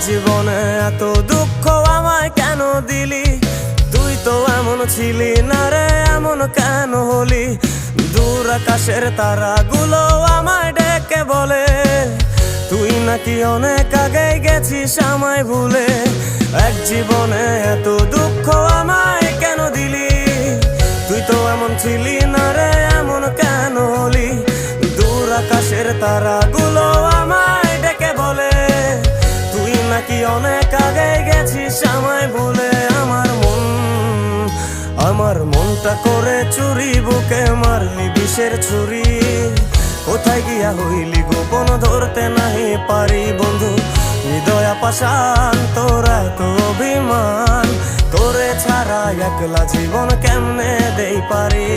জীবনে এত দুঃখ আমায় কেন দিলি? তুই তো এমন ছিলি না রে, এমন কেন হলি? দূর আকাশের তারাগুলো আমায় ডেকে বলে তুই নাকি অনেক আগে গেছিস আমায় ভুলে। এক জীবনে এত দুঃখ আমায় কেন দিলি? তুই তো এমন ছিলি না রে, এমন কেন হলি? দূর আকাশের তারাগুলো আমায় ডেকে বলে তুই নাকি অনেক আগে গেছিস আমায় ভুলে। আমার মনটা করে চুরি, বুকে মারলি বিষের ছুরি। কোথায় গিয়া হইলি গোপন ধরতে নাহি পারি বন্ধু। হৃদয় পাষাণ তোর এত অভিমান, তোরে ছাড়া একলা জীবন কেমনে দেই পারি?